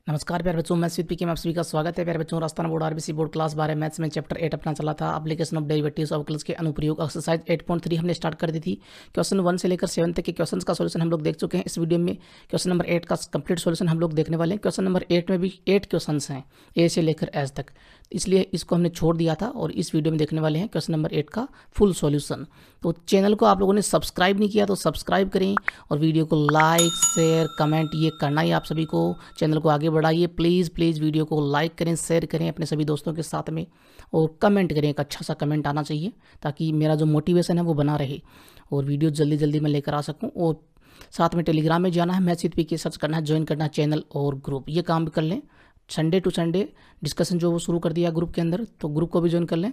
नमस्कार प्यारे बच्चों, मैं स्वीट पीके में आप सभी का स्वागत है। प्यारे बच्चों, Rajasthan board RBC board class 12 maths में चैप्टर 8 अपना चला था। एप्लीकेशन ऑफ डेरिवेटिव्स ऑफ अवकलज के अनुप्रयोग एक्सरसाइज 8.3 हमने स्टार्ट कर दी थी। क्वेश्चन 1 से लेकर 7 तक के क्वेश्चन का सॉल्यूशन हम लोग देख चुके हैं। इस वीडियो में क्वेश्चन नंबर 8 का कंप्लीट सॉल्यूशन हम लोग देखने वाले हैं। क्वेश्चन नंबर 8 में भी 8 क्वेश्चन हैं, ए से लेकर एस तक, इसलिए इसको हमने छोड़ दिया था और इस वीडियो में देखने वाले हैं क्वेश्चन नंबर 8 का फुल सॉल्यूशन। तो चैनल को आप लोगों ने सब्सक्राइब नहीं किया तो सब्सक्राइब करें और वीडियो को लाइक शेयर कमेंट ये करना ही आप सभी को। चैनल को आगे बढ़ाइए, प्लीज़ वीडियो को लाइक करें, शेयर करें अपने सभी दोस्तों के साथ में और कमेंट करें। एक अच्छा सा कमेंट आना चाहिए ताकि मेरा जो मोटिवेशन है वो बना रहे और वीडियो जल्दी जल्दी मैं लेकर आ सकूँ। और साथ में टेलीग्राम में जाना है, मैथ्स विद पीके सर्च करना है, ज्वाइन करना है चैनल और ग्रुप, ये काम भी कर लें। संडे टू संडे डिस्कशन जो वो शुरू कर दिया ग्रुप के अंदर, तो ग्रुप को भी ज्वाइन कर लें।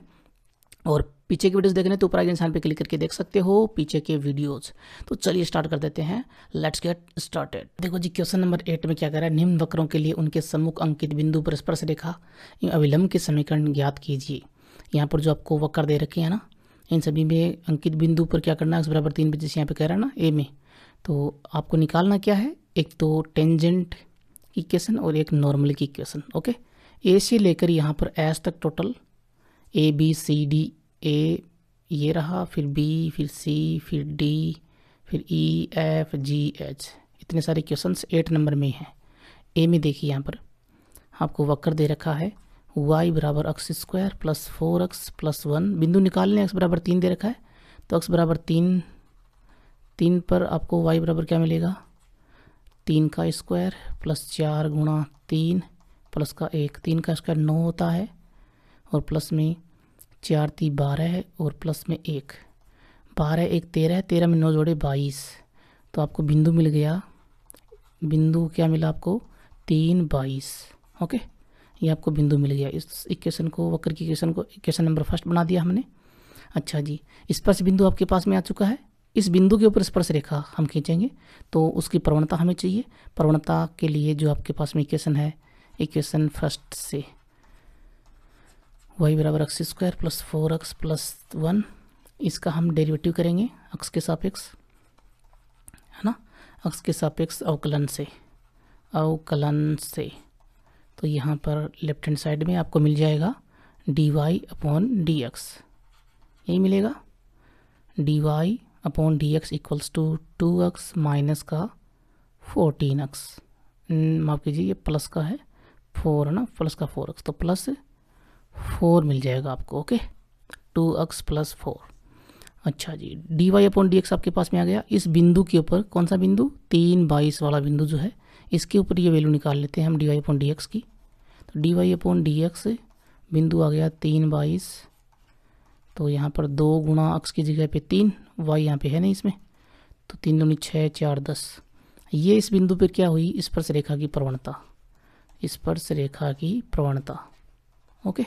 और पीछे के वीडियोस देखने तो ऊपर आगे इंसान पे क्लिक करके देख सकते हो पीछे के वीडियोस। तो चलिए स्टार्ट कर देते हैं, लेट्स गेट स्टार्टेड। देखो जी, क्वेश्चन नंबर 8 में क्या कह रहा है, निम्न वक्रों के लिए उनके सम्मुख अंकित बिंदु पर स्पर्श रेखा अविलंब के समीकरण ज्ञात कीजिए। यहाँ पर जो आपको वक्र दे रखे हैं ना, इन सभी में अंकित बिंदु पर क्या करना है, x = 3 जैसे यहाँ पे कह रहा है ना ए में, तो आपको निकालना क्या है, एक तो टेंजेंट की इक्वेशन और एक नॉर्मल की इक्वेशन। ओके, ए से लेकर यहाँ पर एस तक total A B C D, A ये रहा, फिर बी, फिर सी, फिर डी, फिर ई एफ जी एच, इतने सारे क्वेश्चंस 8 नंबर में हैं। ए में देखिए यहाँ पर आपको वक्र दे रखा है y = x² + 4x + 1, बिंदु निकालने x = 3 दे रखा है, तो x = 3 पर आपको y बराबर क्या मिलेगा, 3 का स्क्वायर प्लस 4 × 3 प्लस का 1, 3 का स्क्वायर 9 होता है और प्लस में 4 × 3 12 है और प्लस में 1, 12 1 13 है, 13 में 9 जोड़े 22, तो आपको बिंदु मिल गया। बिंदु क्या मिला आपको, 3 22। ओके, ये आपको बिंदु मिल गया। इस इक्वेशन को, वक्र की इक्वेशन को, इक्वेशन नंबर फर्स्ट बना दिया हमने। अच्छा जी, स्पर्श बिंदु आपके पास में आ चुका है। इस बिंदु के ऊपर स्पर्श रेखा हम खींचेंगे तो उसकी प्रवणता हमें चाहिए। प्रवणता के लिए जो आपके पास में इक्वेशन है, इक्वेशन फर्स्ट से y = x² + 4x + 1, इसका हम डेरिवेटिव करेंगे अक्ष के सापेक्ष, है ना, अक्ष के सापेक्ष अवकलन से। तो यहाँ पर लेफ्ट हैंड साइड में आपको मिल जाएगा dy/dx, यही मिलेगा, dy/dx = 2x माइनस का 14x, माफ़ कीजिए ये प्लस का है 4 है ना, प्लस का 4x, तो प्लस 4 मिल जाएगा आपको। Okay, 2x + 4। अच्छा जी, dy/dx आपके पास में आ गया। इस बिंदु के ऊपर, कौन सा बिंदु, 3 22 वाला बिंदु जो है, इसके ऊपर ये वैल्यू निकाल लेते हैं हम dy/dx की। तो dy/dx बिंदु आ गया 3 22, तो यहाँ पर 2 × x की जगह पे 3, y यहाँ पे है नहीं इसमें, तो 3 दूनी 6 4 10। ये इस बिंदु पर क्या हुई, स्पर्श रेखा की प्रवणता, स्पर्श रेखा की प्रवणता। ओके,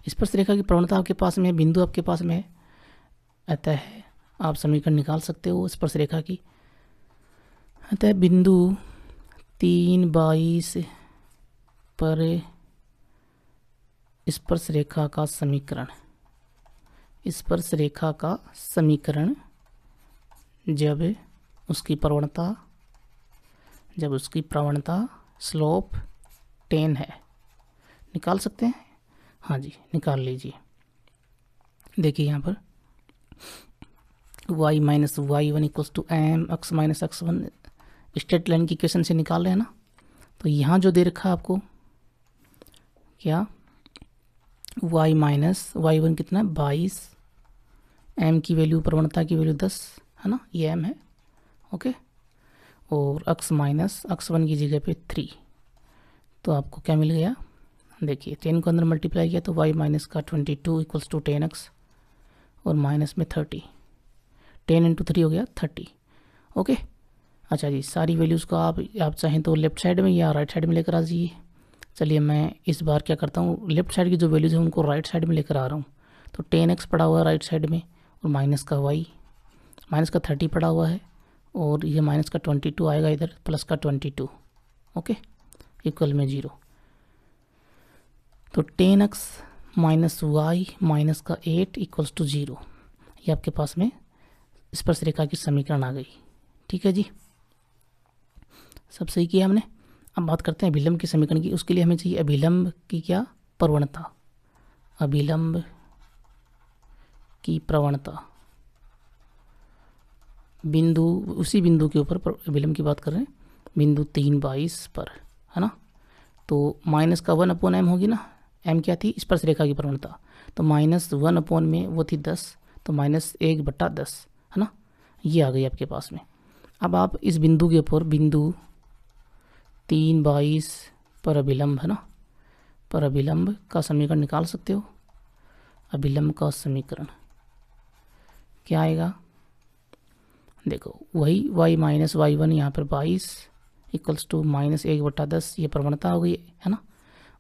स्पर्श रेखा की प्रवणता आपके पास में, बिंदु आपके पास में अतः आप समीकरण निकाल सकते हो स्पर्श रेखा की। अतः बिंदु 3 22 पर स्पर्श रेखा का समीकरण, स्पर्श रेखा का समीकरण जब उसकी प्रवणता स्लोप 10 है, निकाल सकते हैं। हाँ जी, निकाल लीजिए। देखिए यहाँ पर y - y1 = m x - x1 straight line की इक्वेशन से निकाल रहे हैं ना, तो यहाँ जो दे रखा है आपको क्या, y - y1 कितना है 22, m की वैल्यू, प्रवणता की वैल्यू 10 है ना, ये m है। ओके, और x - x1 की जगह पे 3, तो आपको क्या मिल गया, देखिए 10 को अंदर मल्टीप्लाई किया तो y - का 22 = 10x और माइनस में 30, 10 × 3 हो गया 30। ओके, अच्छा जी, सारी वैल्यूज़ को आप चाहें तो लेफ्ट साइड में या राइट साइड में लेकर आ जाइए। चलिए मैं इस बार क्या करता हूँ, लेफ्ट साइड की जो वैल्यूज़ हैं उनको राइट साइड में लेकर आ रहा हूँ। तो 10x पड़ा हुआ है राइट साइड में और माइनस का y, माइनस का 30 पड़ा हुआ है और ये माइनस का 22 आएगा इधर, प्लस का 22। ओके, इक्वल में 0, तो 10x - y - का 8 = 0, ये आपके पास में स्पर्श रेखा की समीकरण आ गई। ठीक है जी, सब सही किया हमने। अब बात करते हैं अभिलंब के समीकरण की। उसके लिए हमें चाहिए अभिलंब की क्या प्रवणता, अभिलंब की प्रवणता बिंदु, उसी बिंदु के ऊपर अभिलंब की बात कर रहे हैं, बिंदु 3/22 पर, है ना। तो माइनस का 1/m होगी ना, m क्या थी स्पर्श रेखा की प्रवणता, तो -1 में वो थी 10, तो -1/10, है ना, ये आ गई आपके पास में। अब आप इस बिंदु के ऊपर बिंदु 3/22 पर अभिलंब, है ना, पर अभिलंब का समीकरण निकाल सकते हो। अभिलंब का समीकरण क्या आएगा, देखो वही y माइनस y1 यहाँ पर 22 इक्वल्स टू -1/10, ये प्रवणता हो गई, है ना,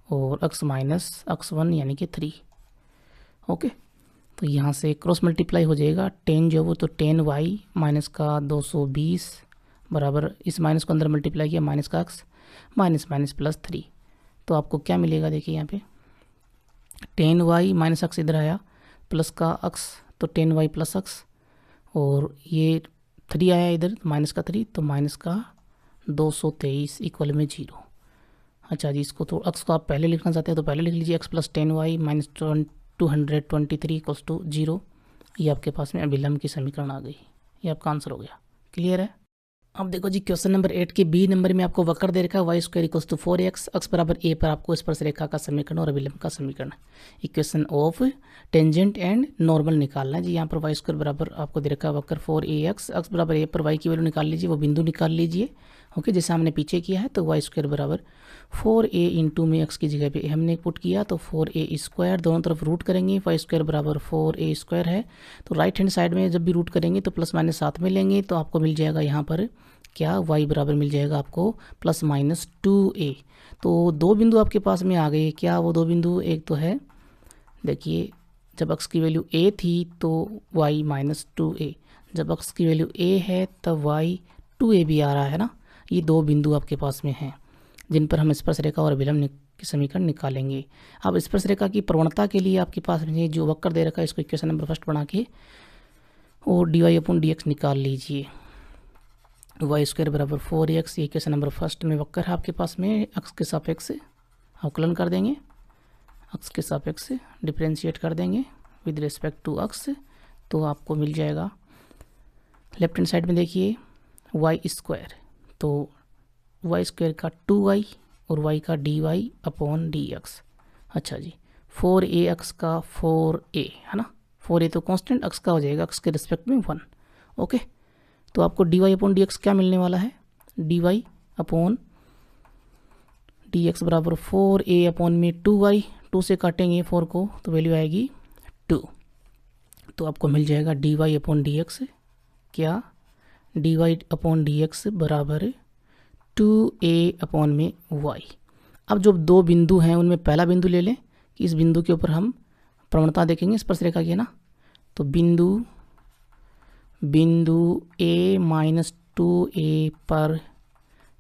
और x माइनस x1 यानी कि 3। ओके, तो यहाँ से क्रॉस मल्टीप्लाई हो जाएगा, 10 जो वो तो 10y माइनस का 220 बराबर, इस माइनस को अंदर मल्टीप्लाई किया, माइनस का x माइनस माइनस प्लस 3, तो आपको क्या मिलेगा, देखिए यहाँ पे 10y माइनस x इधर आया, प्लस का x तो 10y प्लस x, और ये 3 आया इधर माइनस का 3, तो माइनस का 223 इक्वल में 0। अच्छा जी, इसको तो x को आप पहले लिखना चाहते हैं तो पहले लिख लीजिए, x plus 10y minus 223 equals to 0। ये आपके पास में अभिलंब की समीकरण आ गई, ये आपका आंसर हो गया। क्लियर है। अब देखो जी क्वेश्चन नंबर 8 के बी नंबर में आपको वक्र दे रखा है y² equals to 4x, x बराबर a पर आपको स्पर्श रेखा का समीकरण और अभिलंब का समीकरण, equation of tangent and normal निकालना है जी। यहाँ पर y² बराबर आपको दे रखा है वक्र 4ax, x बराबर a पर y की वैल्यू निकाल लीजिए, वो बिंदु निकाल लीजिए। ओके, जैसे हमने पीछे किया है, तो y² बराबर 4a इंटू में x की जगह पे हमने पुट किया, तो 4a², दोनों तरफ रूट करेंगे, y² बराबर 4a² है, तो राइट हैंड साइड में जब भी रूट करेंगे तो प्लस माइनस साथ में लेंगे, तो आपको मिल जाएगा यहाँ पर क्या, y बराबर मिल जाएगा आपको प्लस माइनस 2a। तो दो बिंदु आपके पास में आ गए, क्या वो दो बिंदु, एक तो है देखिए जब x की वैल्यू a थी तो y माइनस 2a, जब x की वैल्यू a है तब y 2a भी आ रहा है ना। ये दो बिंदु आपके पास में हैं जिन पर हम स्पर्श रेखा और अभिलंब की समीकरण निकालेंगे। अब स्पर्श रेखा की प्रवणता के लिए आपके पास में जो वक्र दे रखा है, इसको इक्वेशन नंबर फर्स्ट बना के और dy/dx निकाल लीजिए। y² बराबर 4x, ये इक्वेशन नंबर फर्स्ट में वक्र है आपके पास में, x के सापेक्ष अवकलन कर देंगे, x के सापेक्ष डिफरेंशिएट कर देंगे विद रिस्पेक्ट टू x, तो आपको मिल जाएगा लेफ्ट हैंड साइड में देखिए y², तो y² का 2y और y का dy/dx। अच्छा जी, 4ax का 4a, है ना, 4a तो कांस्टेंट, x का हो जाएगा x के रिस्पेक्ट में 1। ओके, तो आपको dy/dx क्या मिलने वाला है, dy/dx बराबर 4a/2y, 2 से काटेंगे 4 को तो वैल्यू आएगी 2, तो आपको मिल जाएगा dy/dx क्या, dy/dx बराबर 2a/y। अब जो दो बिंदु हैं उनमें पहला बिंदु ले लें कि इस बिंदु के ऊपर हम प्रवणता देखेंगे स्पर्श रेखा की, है ना, तो बिंदु a माइनस 2a पर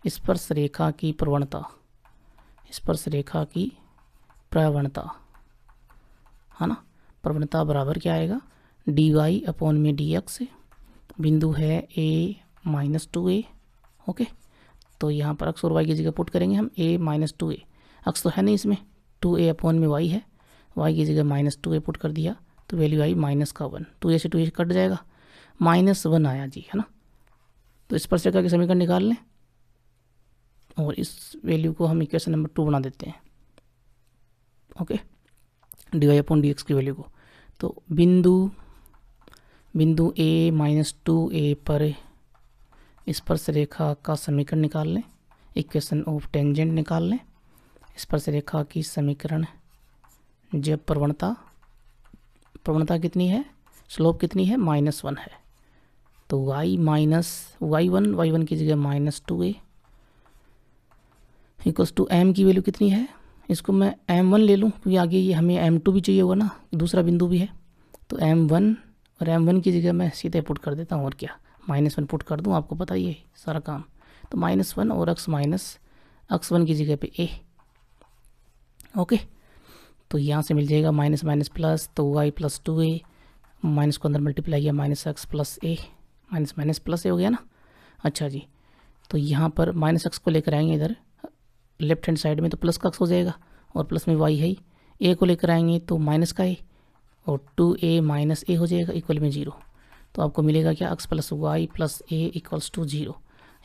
स्पर्श रेखा की प्रवणता, स्पर्श रेखा की प्रवणता, है ना, प्रवणता बराबर क्या आएगा, dy/dx, बिंदु है a माइनस 2a। ओके, तो यहाँ पर x और y की जगह पुट करेंगे हम, a माइनस 2a, x तो है नहीं इसमें, 2a/y है, y की जगह माइनस 2a पुट कर दिया, तो वैल्यू आई माइनस का 1, 2a से 2a कट जाएगा, -1 आया जी, है ना। तो स्पर्श रेखा के समीकरण निकाल लें और इस वैल्यू को हम इक्वेशन नंबर 2 बना देते हैं। ओके, dy/dx की वैल्यू को, तो बिंदु a माइनस 2a पर स्पर्श रेखा का समीकरण निकाल लें, इक्वेशन ऑफ टेंजेंट निकाल लें, स्पर्श रेखा की समीकरण जब प्रवणता कितनी है, स्लोप कितनी है, -1 है, तो y माइनस y1 की जगह -2a इक्वल्स टू m की वैल्यू कितनी है, इसको मैं m1 ले लूँ क्योंकि आगे ये हमें m2 भी चाहिए होगा ना, दूसरा बिंदु भी है, तो m1 और m1 की जगह मैं सीधे पुट कर देता हूँ, और क्या -1 पुट कर दूँ, आपको पता ही है सारा काम, तो -1 और x माइनस x1 की जगह पे a। ओके, तो यहाँ से मिल जाएगा माइनस माइनस प्लस, तो y प्लस 2a, माइनस को अंदर मल्टीप्लाई किया, -x plus a, minus minus plus हो गया ना। अच्छा जी, तो यहाँ पर -x को लेकर आएंगे इधर, लेफ्ट हैंड साइड में तो प्लस का अक्स हो जाएगा और प्लस में वाई है ही, ए को लेकर आएंगे तो माइनस का ए और 2a माइनस ए हो जाएगा इक्वल में 0। तो आपको मिलेगा क्या, x plus y plus a equals to 0।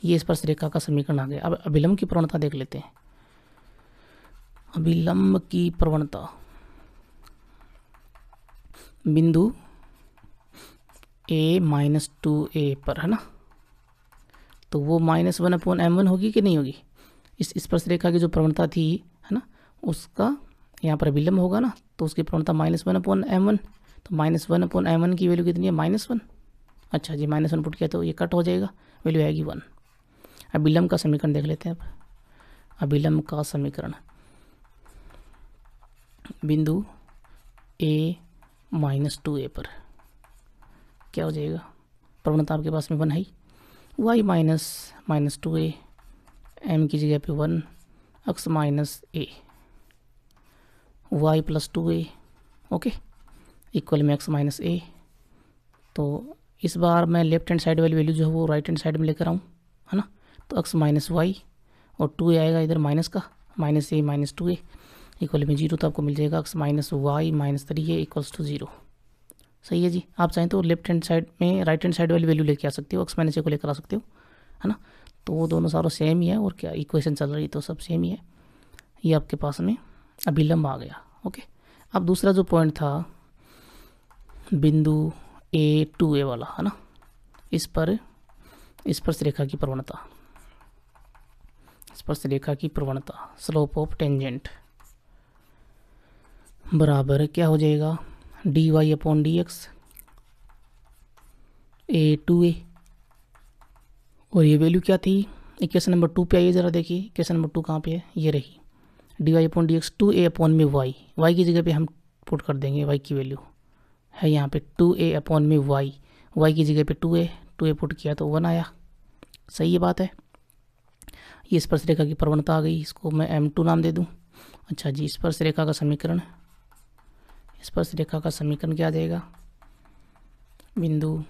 ये स्पर्श रेखा का समीकरण आ गया। अब अभिलंब की प्रवणता देख लेते हैं। अभिलंब की प्रवणता बिंदु a माइनस 2a पर है ना, तो वो -1/m1 होगी कि नहीं होगी। इस स्पर्श रेखा की जो प्रवणता थी है ना, उसका यहाँ पर अभिलंब होगा ना, तो उसकी प्रवणता -1/m1। तो -1/m1 की वैल्यू कितनी है, -1। अच्छा जी, -1 पुट किया तो ये कट हो जाएगा, वैल्यू आएगी 1। अभिलंब का समीकरण देख लेते हैं। अब अभिलंब का समीकरण बिंदु a माइनस 2a पर क्या हो जाएगा, प्रवणता आपके पास में 1 है, y माइनस 2a, m की जगह पे 1, x minus a, y plus 2a, okay, equal में x माइनस a। तो इस बार मैं लेफ्ट हैंड साइड वाली वैल्यू जो है वो राइट हैंड साइड में लेकर आऊँ, है ना। तो x माइनस वाई और 2a आएगा इधर माइनस का, minus a minus 2a equal में 0। तो आपको मिल जाएगा x minus Y minus 3a equals to 0। सही है जी। आप चाहें तो लेफ्ट हैंड साइड में राइट हैंड साइड वाली वैल्यू लेके आ सकते हो, x माइनस a को लेकर आ सकते हो, है ना। तो वो दोनों सारों सेम ही है, और क्या इक्वेशन चल रही तो सब सेम ही है। ये आपके पास में अभिलंब आ गया, ओके। अब दूसरा जो पॉइंट था बिंदु a2a वाला, है ना, इस पर स्पर्श रेखा की प्रवणता, स्पर्श रेखा की प्रवणता स्लोप ऑफ टेंजेंट बराबर क्या हो जाएगा, dy/dx a2a। और ये वैल्यू क्या थी, इक्वेशन नंबर 2 पे आइए ज़रा देखिए। इक्वेशन नंबर 2 कहाँ पे है, ये रही, dy/dx 2a/y। y की जगह पे हम पुट कर देंगे, y की वैल्यू है यहाँ पे 2a/y, y की जगह पे 2a पुट किया तो 1 आया। सही ये बात है। ये स्पर्श रेखा की प्रवणता आ गई, इसको मैं m2 नाम दे दूँ। अच्छा जी, स्पर्श रेखा का समीकरण, स्पर्श रेखा का समीकरण क्या आ जाएगा, बिंदु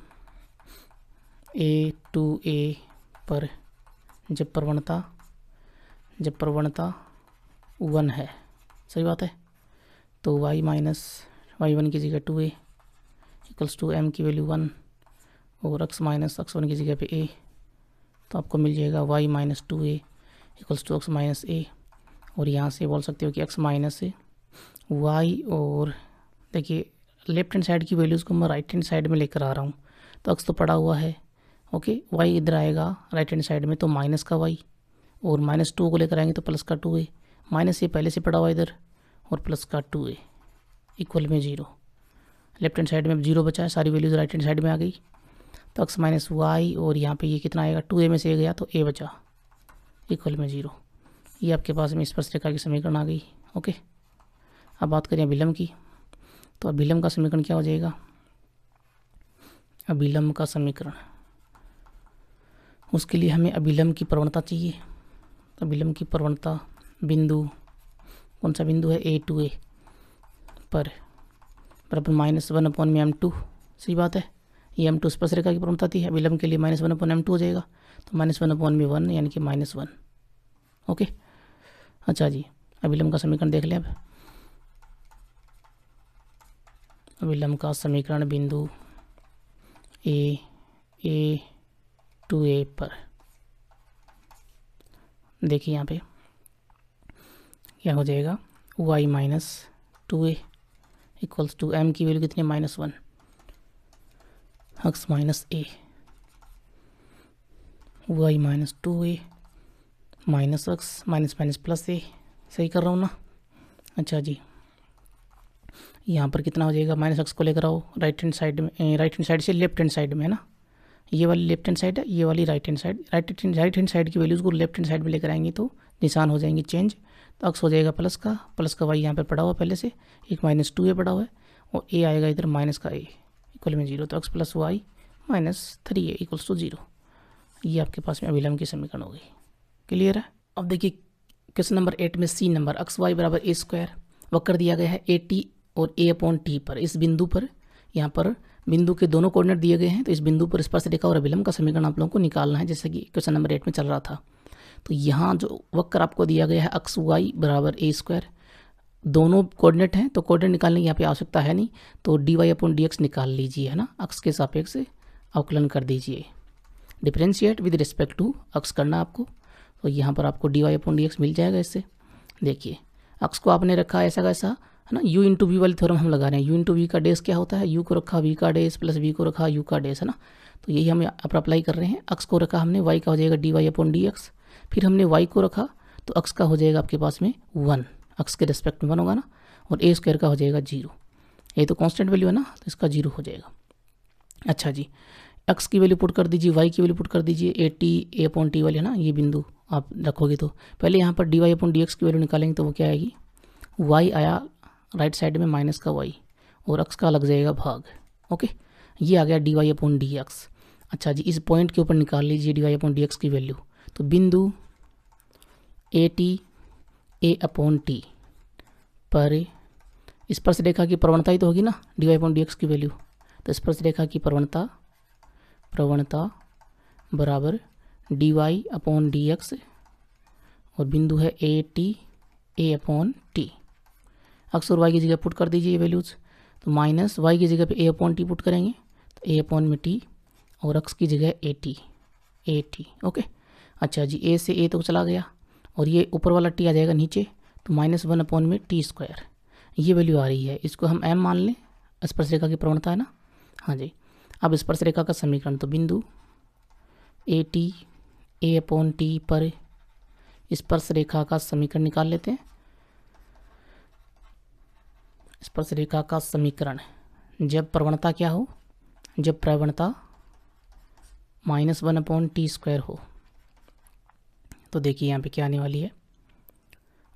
a2a पर जब प्रवणता 1 है, सही बात है, तो y माइनस y1 की जगह 2a इक्वल्स टू m की वैल्यू 1 और x माइनस x1 की जगह पे a। तो आपको मिल जाएगा y minus 2a equals to x minus a। और यहाँ से बोल सकते हो कि x माइनस y, और देखिए लेफ्ट हैंड साइड की वैल्यूज़ को मैं राइट हैंड साइड में लेकर आ रहा हूँ, तो x तो पड़ा हुआ है, ओके। y इधर आएगा राइट हैंड साइड में तो माइनस का y, और -2 को लेकर आएंगे तो प्लस का 2a, माइनस ये पहले से पड़ा हुआ इधर और प्लस का 2a इक्वल में 0। लेफ्ट हैंड साइड में 0 बचा है, सारी वैल्यूज़ राइट हैंड साइड में आ गई। तो x माइनस वाई और यहाँ पे ये कितना आएगा, 2a में से a गया तो a बचा इक्वल में 0। ये आपके पास में स्पर्श रेखा की समीकरण आ गई, ओके। अब बात करें अभिलंब की, तो अभिलंब का समीकरण क्या हो जाएगा, अभिलंब का समीकरण, उसके लिए हमें अभिलंब की प्रवणता चाहिए। तो अभिलंब की प्रवणता बिंदु, कौन सा बिंदु है, a2a पर बराबर -1/m2। सही बात है, ये m2 स्पर्श रेखा की प्रवणता थी, अभिलंब के लिए -1/m2 हो जाएगा, तो -1/1 यानी कि -1, ओके। अच्छा जी, अभिलंब का समीकरण देख लें। अब अभिलंब का समीकरण बिंदु a2a पर, देखिए यहाँ पे क्या हो जाएगा, y minus 2a equals to m की वैल्यू कितनी है, -1, x minus a, y minus 2a minus x minus minus plus a। सही कर रहा हूँ ना। अच्छा जी, यहाँ पर कितना हो जाएगा, -x को लेकर आओ राइट हैंड साइड में, राइट हैंड साइड से लेफ्ट हैंड साइड में, है ना। ये वाली लेफ्ट हैंड साइड है, ये वाली right hand side. Right hand side की वैल्यूज़ को लेफ्ट हैंड साइड में लेकर आएंगे तो निशान हो जाएंगे चेंज। तो x हो जाएगा प्लस का y यहाँ पर पड़ा हुआ पहले से, एक -2a पड़ा हुआ है, और a आएगा इधर माइनस का a इक्वल में 0। तो x plus Y minus 3a equals to 0। ये आपके पास में अभिलंब की समीकरण हो गई। क्लियर है। अब देखिए क्वेश्चन नंबर 8 में सी नंबर x y बराबर a² वक्र दिया गया है a/t और a/t पर। इस बिंदु पर, यहाँ पर बिंदु के दोनों कोऑर्डिनेट दिए गए हैं, तो इस बिंदु पर स्पर्श रेखा और अभिलंब का समीकरण आप लोगों को निकालना है, जैसे कि क्वेश्चन नंबर 8 में चल रहा था। तो यहाँ जो वक्र आपको दिया गया है अक्स वाई बराबर ए स्क्वायर, दोनों कोऑर्डिनेट हैं तो कोऑर्डिनेट निकालने की यहाँ पे आवश्यकता है नहीं, तो D Y upon D X निकाल लीजिए, है ना, अक्स के सापेक्ष से अवकलन कर दीजिए, differentiate with respect to x करना आपको। तो यहाँ पर आपको d Y upon D x मिल जाएगा। इससे देखिए अक्स को आपने रखा ऐसा कैसा, है ना, u इंटू वी वाली थ्योरम हम लगा रहे हैं, u इंटू वी का डेस क्या होता है, u को रखा v का डेस प्लस v को रखा u का डेस, है ना, तो यही हम यहाँ पर अप्लाई कर रहे हैं। अक्स को रखा हमने y का हो जाएगा D Y upon D X, फिर हमने y को रखा तो अक्स का हो जाएगा आपके पास में 1, अक्स के रिस्पेक्ट में 1 होगा ना, और ए स्क्वायर का हो जाएगा 0, ये तो कांस्टेंट वैल्यू है ना, तो इसका 0 हो जाएगा। अच्छा जी, एक्स की वैल्यू पुट कर दीजिए, वाई की वैल्यू पुट कर दीजिए, ए टी ए अपॉन टी वाली, है ना, ये बिंदु आप रखोगे तो पहले यहाँ पर D Y upon D x की वैल्यू निकालेंगे तो वो क्या आएगी, वाई आया राइट साइड में माइनस का वाई और एक्स का लग जाएगा भाग। ओके, ये आ गया D Y upon D X. अच्छा जी, इस पॉइंट के ऊपर निकाल लीजिए D Y upon D x की वैल्यू, तो बिंदु A T A upon T पर स्पर्श रेखा की प्रवणता ही तो होगी ना D Y upon D x की वैल्यू, तो स्पर्श रेखा की प्रवणता बराबर D Y upon D X और बिंदु है A T A upon T. X और वाई की जगह पुट कर दीजिए ये वैल्यूज़, तो माइनस वाई की जगह पे ए अपॉन टी पुट करेंगे तो ए अपॉन में टी और एक्स की जगह ए टी। ओके, अच्छा जी, ए से ए तो चला गया और ये ऊपर वाला टी आ जाएगा नीचे, तो -1 अपॉन में टी स्क्वायर, ये वैल्यू आ रही है, इसको हम m मान लें, स्पर्श रेखा की प्रवणता है ना। हाँ जी, अब स्पर्श रेखा का समीकरण, तो बिंदु A T A upon T पर स्पर्श रेखा का समीकरण निकाल लेते हैं। स्पर्श रेखा का समीकरण, जब प्रवणता क्या हो, जब प्रवणता -1 अपॉन टी स्क्वायर हो, तो देखिए यहाँ पे क्या आने वाली है,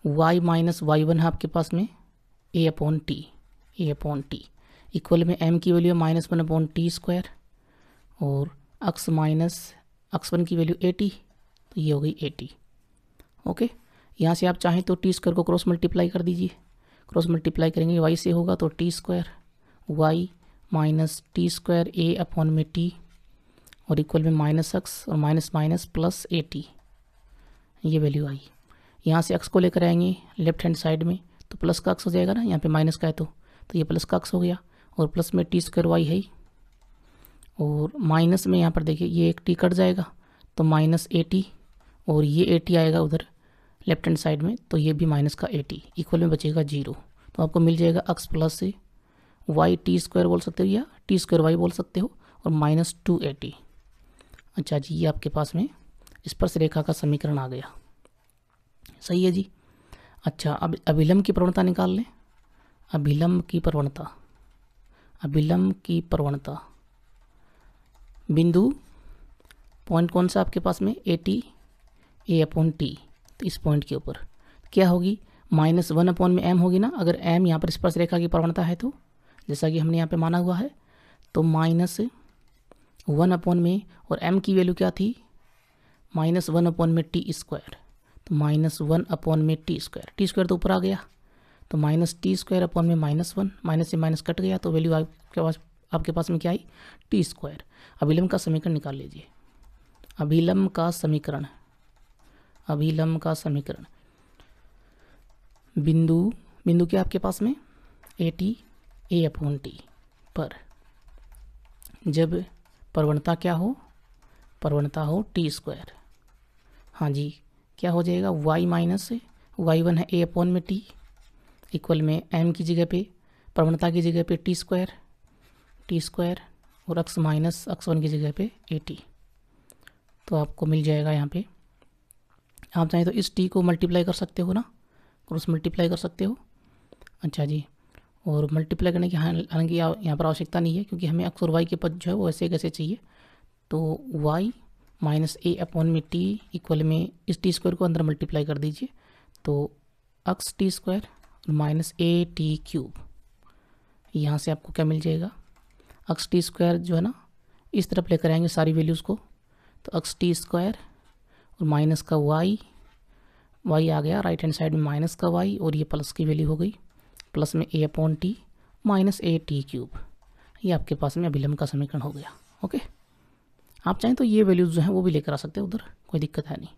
y माइनस y1 है आपके पास में a अपॉन टी इक्वल में m की वैल्यू है -1 अपॉन टी स्क्वायर और x1 की वैल्यू 80, तो ये हो गई 80। ओके, यहाँ से आप चाहें तो टी स्क्वायर को क्रॉस मल्टीप्लाई कर दीजिए, क्रॉस मल्टीप्लाई करेंगे y से होगा तो T square y minus T square a upon में टी और इक्वल में -x और माइनस प्लस 80, ये वैल्यू आई। यहाँ से x को लेकर आएंगे लेफ्ट हैंड साइड में तो प्लस का x हो जाएगा ना, यहाँ पे माइनस का है तो ये प्लस का x हो गया और प्लस में टी स्क्वायर वाई है ही, और माइनस में यहाँ पर देखिए ये एक टी कट जाएगा तो -80 और ये 80 आएगा उधर लेफ्ट हैंड साइड में, तो ये भी माइनस का 80 इक्वल में बचेगा 0, तो आपको मिल जाएगा x plus Y T square बोल सकते हो या टी स्क्वायर वाई बोल सकते हो और -280। अच्छा जी, ये आपके पास में स्पर्श रेखा का समीकरण आ गया, सही है जी। अच्छा, अब अभिलंब की प्रवणता निकाल लें, अभिलंब की प्रवणता बिंदु पॉइंट कौन सा आपके पास में ए टी ए अपॉन टी, तो इस पॉइंट के ऊपर क्या होगी, -1 अपॉन में m होगी ना, अगर m यहाँ पर स्पर्श रेखा की प्रवणता है तो जैसा कि हमने यहाँ पे माना हुआ है, तो -1 अपॉन में और m की वैल्यू क्या थी, -1 अपॉन में टी स्क्वायर, तो -1 अपॉन में टी स्क्वायर तो ऊपर आ गया, तो माइनस टी स्क्वायर अपॉन में -1, माइनस से माइनस कट गया तो वैल्यू आपके पास में क्या आई, टी स्क्वायर। अभिलंब का समीकरण निकाल लीजिए, अभिलंब का समीकरण बिंदु क्या आपके पास में ए टी ए अपॉन टी पर जब प्रवणता क्या हो, प्रवणता हो टी स्क्वायर, हाँ जी, क्या हो जाएगा, y माइनस y1 है a अपॉन में टी इक्वल में m की जगह पे प्रवणता की जगह पे टी स्क्वायर और x माइनस x1 की जगह पे 80, तो आपको मिल जाएगा। यहाँ पे आप चाहें तो इस t को मल्टीप्लाई कर सकते हो ना, क्रॉस मल्टीप्लाई कर सकते हो। अच्छा जी, और मल्टीप्लाई करने की हालांकि यहाँ पर आवश्यकता नहीं है क्योंकि हमें x और y के पद जो है वो ऐसे कैसे चाहिए, तो y माइनस a अपॉन में टी इक्वल में इस टी स्क्वायर को अंदर मल्टीप्लाई कर दीजिए, तो x T square minus A T cube, यहाँ से आपको क्या मिल जाएगा, x टी स्क्वायर जो है ना इस तरफ लेकर आएंगे सारी वैल्यूज़ को, तो x टी स्क्वायर और माइनस का y आ गया राइट हैंड साइड में माइनस का y और ये प्लस की वैल्यू हो गई, प्लस में a upon T minus A T cube, ये आपके पास में अभिलंब का समीकरण हो गया। ओके, आप चाहें तो ये वैल्यूज़ जो हैं वो भी लेकर आ सकते हैं उधर, कोई दिक्कत है नहीं।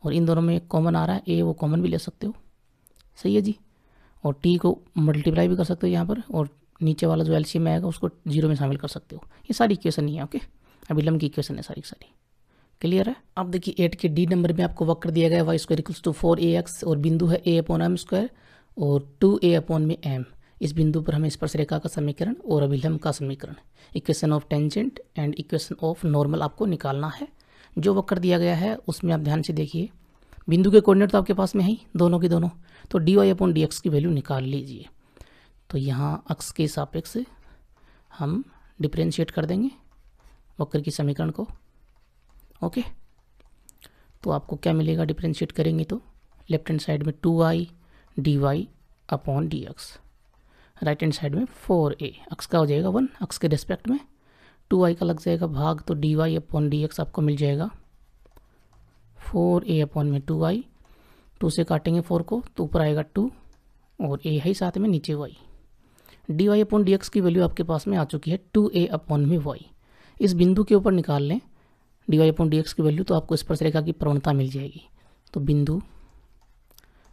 और इन दोनों में कॉमन आ रहा है ए, वो कॉमन भी ले सकते हो, सही है जी। और टी को मल्टीप्लाई भी कर सकते हो यहाँ पर, और नीचे वाला जो एलसीएम में आएगा उसको 0 में शामिल कर सकते हो। ये सारी इक्वेशन ही है, ओके, अभिलंब की इक्वेशन है सारी सारी, क्लियर है। अब देखिए 8 के डी नंबर में आपको वक्र दिया गया है y square equals to 4ax और बिंदु है a अपॉन एम स्क्वायर और 2a अपॉन में m। इस बिंदु पर हमें स्पर्श रेखा का समीकरण और अभिलंब का समीकरण, equation of tangent and equation of normal आपको निकालना है। जो वक्र दिया गया है उसमें आप ध्यान से देखिए, बिंदु के कोऑर्डिनेट तो आपके पास में है ही दोनों के दोनों, तो dy अपॉन dx की वैल्यू निकाल लीजिए। तो यहाँ अक्ष के सापेक्ष हम डिफ्रेंशिएट कर देंगे वक्र की समीकरण को, ओके। तो आपको क्या मिलेगा डिफ्रेंशिएट करेंगे तो लेफ्ट हैंड साइड में 2i dy upon dx, right hand side में 4a, अक्ष का हो जाएगा 1, अक्ष के रिस्पेक्ट में 2i का लग जाएगा भाग, तो dy अपॉन dx आपको मिल जाएगा 4a अपॉन में 2i, 2 से काटेंगे 4 को तो ऊपर आएगा 2 और a है साथ में नीचे y। dy अपॉन dx की वैल्यू आपके पास में आ चुकी है 2a अपॉन में y। इस बिंदु के ऊपर निकाल लें dy अपॉन dx की वैल्यू, तो आपको स्पर्श रेखा की प्रवणता मिल जाएगी। तो बिंदु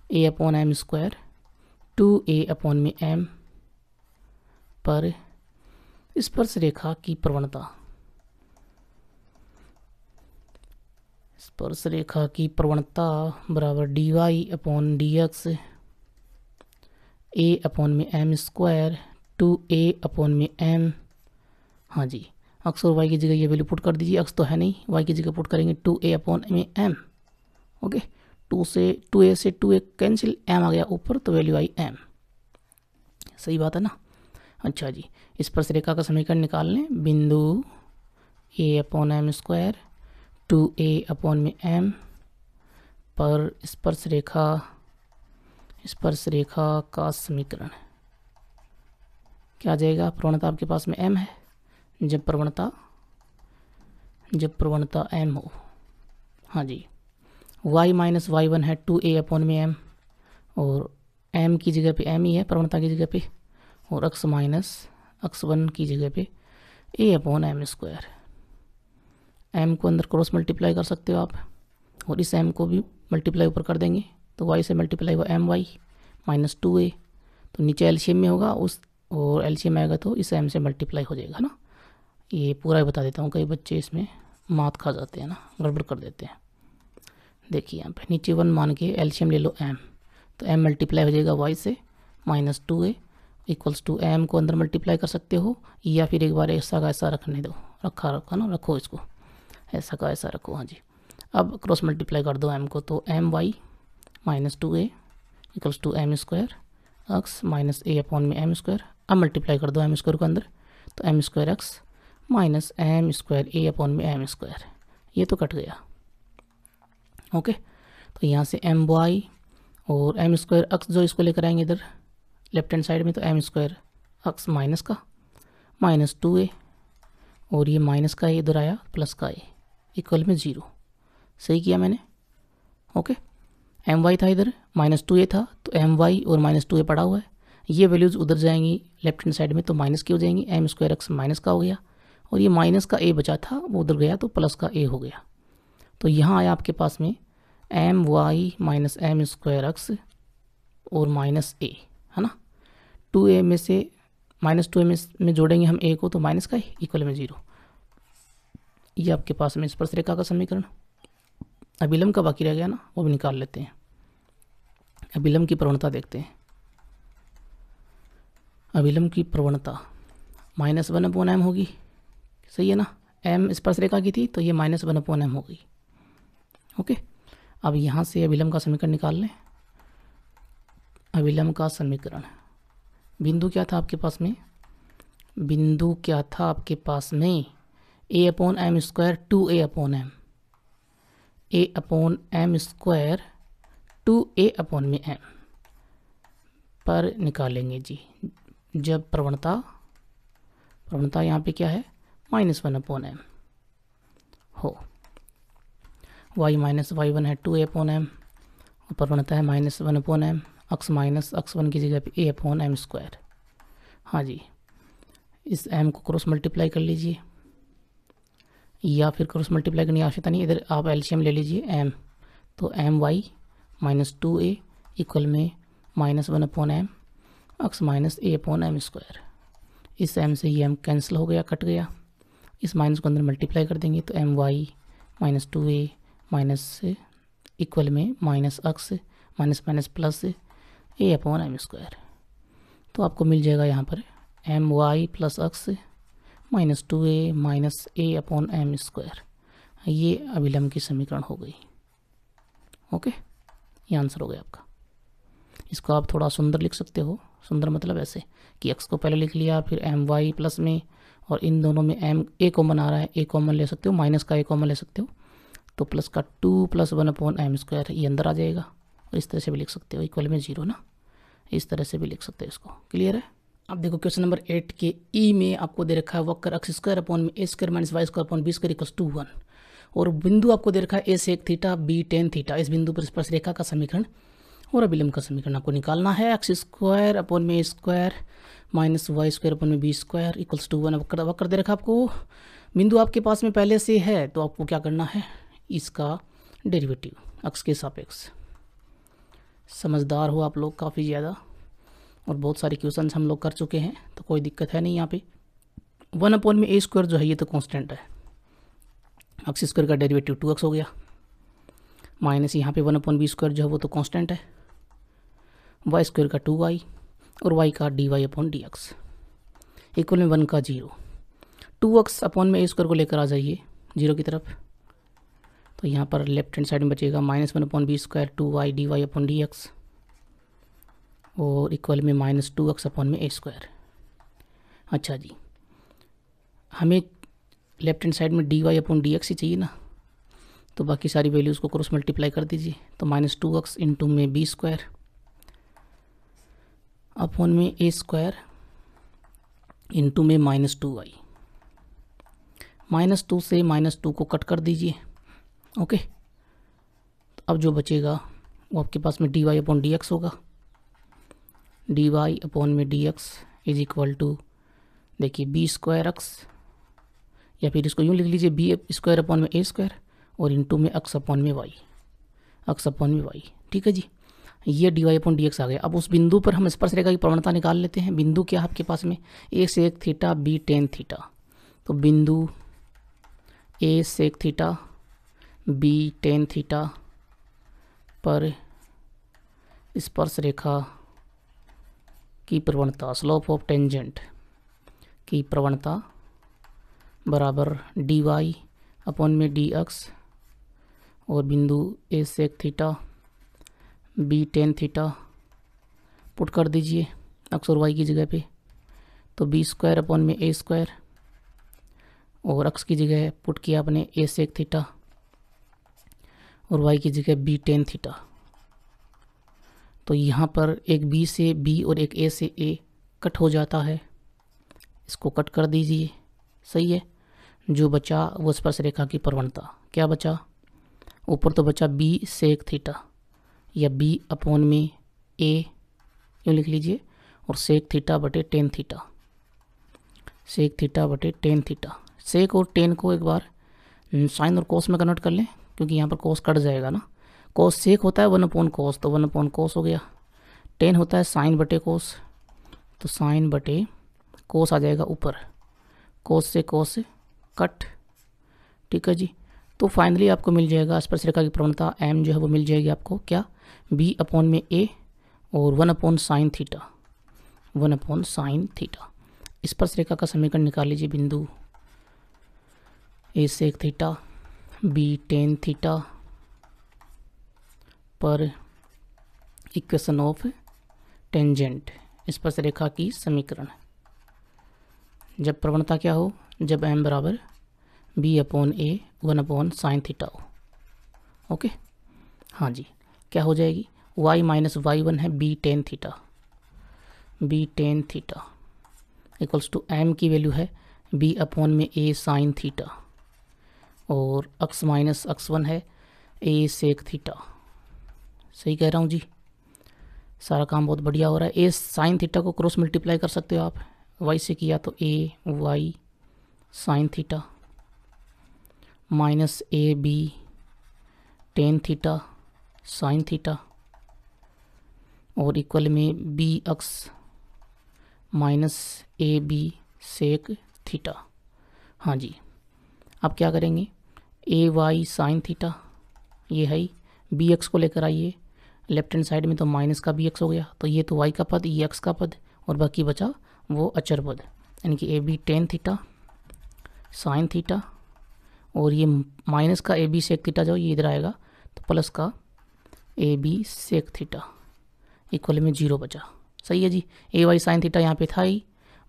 a upon M square 2a upon में m पर स्पर्श रेखा की प्रवणता, स्पर्श रेखा की प्रवणता बराबर dy upon dx a upon में एम स्क्वायर 2a अपॉन में m। हाँ जी, अक्स और y की जगह ये वैल्यू पुट कर दीजिए, अक्स तो है नहीं, y की जगह पुट करेंगे 2a अपॉन में m, ओके। 2a से 2a कैंसिल, m आ गया ऊपर तो वैल्यू आई m, सही बात है ना। अच्छा जी, स्पर्श रेखा का समीकरण निकाल लें, बिंदु a upon M square 2a upon में m पर स्पर्श रेखा का समीकरण क्या आ जाएगा। प्रवणता आपके पास में m है, जब प्रवणता m हो, हाँ जी, y माइनस y1 है 2a अपॉन में m, और m की जगह पे m ही है प्रवणता की जगह पे, और अक्स माइनस अक्स 1 की जगह पे a upon M square. m को अंदर क्रॉस मल्टीप्लाई कर सकते हो आप, और इस m को भी मल्टीप्लाई ऊपर कर देंगे तो y से मल्टीप्लाई हुआ my माइनस 2a, तो नीचे एलसीएम में होगा उस, और एलसीएम आएगा तो इस m से मल्टीप्लाई हो जाएगा ना। ये पूरा ही बता देता हूँ, कई बच्चे इसमें मात खा जाते हैं ना, गड़बड़ कर देते हैं। देखिए यहाँ पे नीचे 1 मान के एलसीएम ले लो m, तो m मल्टीप्लाई हो जाएगा y से minus 2a equals to m को अंदर मल्टीप्लाई कर सकते हो, या फिर एक बार ऐसा का ऐसा रखने दो, रखा ना, रखो इसको ऐसा का ऐसा रखो, हाँ जी। अब क्रॉस मल्टीप्लाई कर दो m को, तो my minus 2a equals to M square X minus a upon में m स्क्वायर। अब मल्टीप्लाई कर दो m स्क्वायर को अंदर, तो m square X minus M square a upon में m स्क्वायर, ये तो कट गया, ओके। तो यहाँ से my और m स्क्वायर एक्स जो इसको लेकर आएंगे इधर लेफ्ट हैंड साइड में, तो m स्क्वायर एक्स माइनस का माइनस 2a, और ये माइनस का a इधर आया प्लस का a इक्वल में 0, सही किया मैंने, ओके। my था इधर माइनस 2a था, तो my और माइनस 2a पड़ा हुआ है, ये वैल्यूज़ उधर जाएंगी लेफ्ट हैंड साइड में तो माइनस की हो जाएंगी, m स्क्वायर एक्स माइनस का हो गया, और ये माइनस का a बचा था वो उधर गया तो प्लस का a हो गया। तो यहाँ आया आपके पास में my minus M square X और माइनस a, है ना। 2a में से माइनस 2a में जोड़ेंगे हम a को, तो माइनस का इक्वल में 0। ये आपके पास में स्पर्श रेखा का समीकरण। अभिलंब का बाकी रह गया ना, वो भी निकाल लेते हैं। अभिलंब की प्रवणता देखते हैं। अभिलंब की प्रवणता माइनस 1 अपॉन m होगी, सही है ना। m स्पर्श रेखा की थी तो ये माइनस 1 अपॉन m होगी, ओके। अब यहाँ से अभिलंब का समीकरण निकाल लें। अभिलंब का समीकरण, बिंदु क्या था आपके पास में, बिंदु क्या था आपके पास में a upon M square 2a upon m, a upon M square 2a upon में m पर निकालेंगे जी। जब प्रवणता यहाँ पे क्या है माइनस 1 अपॉन m हो, y माइनस y1 है 2a अपॉन m, और प्रवणता है minus 1 upon m, x minus x 1 की जगह पे a अपॉन एम स्क्वायर। हाँ जी, इस m को क्रॉस मल्टीप्लाई कर लीजिए, या फिर क्रॉस मल्टीप्लाई करने की आवश्यकता नहीं, इधर आप एलसीएम ले लीजिए m, तो m y minus 2a equal में -1/m x माइनस a/m²। इस m से ये m कैंसिल हो गया, कट गया। इस माइनस को अंदर मल्टीप्लाई कर देंगे तो m y minus 2a minus equal में -x minus minus plus a/m²। तो आपको मिल जाएगा यहाँ पर m y plus x minus 2a minus a/m²। ये अभिलंब की समीकरण हो गई। ओके, ये आंसर हो गया आपका। इसको आप थोड़ा सुंदर लिख सकते हो। सुंदर मतलब ऐसे कि x को पहले लिख लिया, फिर एम वाई प्लस में, और इन दोनों में m a कॉमन आ रहा है, a कॉमन ले सकते हो, माइनस का a कॉमन ले सकते हो, तो प्लस का 2 + 1/m² ये अंदर आ जाएगा। और इस तरह से भी लिख सकते हो, इक्वल में 0 ना, इस तरह से भी लिख सकते हो इसको। क्लियर है? अब देखो क्वेश्चन नंबर 8 के ई में आपको दे रखा है वक्र x² - y² - b² = 1, और बिंदु आपको दे रखा है a sec theta b tan theta. इस बिंदु पर स्पर्शरेखा का समीकरण और अभिलंब का समीकरण आपको निकालना है। x² - a² minus y² - b² = 1। वक्र दे रखा आपको, बिंदु आपके पास में पहले से है, तो आपको क्या करना है, इसका डेरिवेटिव x के सापेक्ष। समझदार हो आप लोग काफ़ी ज़्यादा, और बहुत सारे क्वेश्चंस हम लोग कर चुके हैं, तो कोई दिक्कत है नहीं यहाँ पे। 1/a² जो है ये तो कांस्टेंट है, x² का डेरिवेटिव 2x हो गया, माइनस यहाँ पे 1/b² जो है वो तो कांस्टेंट है, y² का 2y और y का dy/dx इक्वल में 1 का 0। 2x/a² को लेकर आ जाइए 0 की तरफ, तो यहाँ पर लेफ्ट हैंड साइड में बचेगा -1/b² 2y dy/dx और इक्वल में -2x/a²। अच्छा जी, हमें लेफ्ट हैंड साइड में dy/dx ही चाहिए ना, तो बाकी सारी वैल्यूज़ को क्रॉस मल्टीप्लाई कर दीजिए, तो -2x इंटू में b² अपॉन में a² इंटू में -2y। -2 से -2 को कट कर दीजिए। ओके, तो अब जो बचेगा वो आपके पास में dy/dx होगा। dy/dx इज इक्वल टू, देखिए b²x, या फिर इसको यूँ लिख लीजिए b² और इंटू में x/y। ठीक है जी, ये dy/dx आ गया। अब उस बिंदु पर हम स्पर्शरेखा की प्रवणता निकाल लेते हैं। बिंदु क्या है आपके पास में, a sec theta b tan theta. तो बिंदु a sec theta b tan theta पर स्पर्शरेखा की प्रवणता, स्लोप ऑफ टेंजेंट की प्रवणता बराबर dy/dx, और बिंदु a sec theta b tan theta put कर दीजिए x और y की जगह पे, तो b²/a² और x की जगह पुट किया आपने a sec थीटा और y की जगह b tan थीटा। तो यहाँ पर एक b से b और एक a से a कट हो जाता है, इसको कट कर दीजिए। सही है, जो बचा वो स्पर्शरेखा की प्रवणता। क्या बचा, ऊपर तो बचा b sec थीटा या b/में a यूँ लिख लीजिए, और sec थीटा बटे tan थीटा, sec थीटा बटे tan थीटा। sec और tan को एक बार साइन और कोस में कन्वर्ट कर लें, क्योंकि यहाँ पर कोस कट जाएगा ना। कोस sec होता है 1/cos, तो 1/cos हो गया। tan होता है साइन बटे कोस, तो साइन बटे कोस आ जाएगा ऊपर, कोस से कोस कट। ठीक है जी, तो फाइनली आपको मिल जाएगा स्पर्शरेखा की प्रवणता m जो है वो मिल जाएगी आपको, क्या, b/में a और 1/sin थीटा, 1/sin थीटा। स्पर्शरेखा का समीकरण निकाल लीजिए। बिंदु a sec theta b tan theta पर इक्वेशन ऑफ टेंजेंट, स्पर्शरेखा की समीकरण। जब प्रवणता क्या हो, जब m बराबर b/a 1/sin थीटा हो। ओके, हाँ जी, क्या हो जाएगी, y - y1 है b tan theta equals to m की वैल्यू है b/में a sin थीटा, और x - x1 है a sec थीटा। सही कह रहा हूँ जी, सारा काम बहुत बढ़िया हो रहा है। a sin थीटा को क्रॉस मल्टीप्लाई कर सकते हो आप, y से किया तो a y sin theta minus a b tan theta sine theta और इक्वल में b x minus a b sec theta. हाँ जी, अब क्या करेंगे, ए वाई साइन थीटा ये है, बी एक्स को लेकर आइए लेफ्ट हैंड साइड में, तो माइनस का बी एक्स हो गया, तो ये तो वाई का पद, ये एक्स का पद, और बाकी बचा वो अचर पद, यानी कि a b tan theta sine theta, और ये माइनस का ए बी सेक थीटा जो ये इधर आएगा, तो प्लस का a b sec theta equal में 0 बचा। सही है जी। ए वाई साइन थीटा यहाँ पे था ही,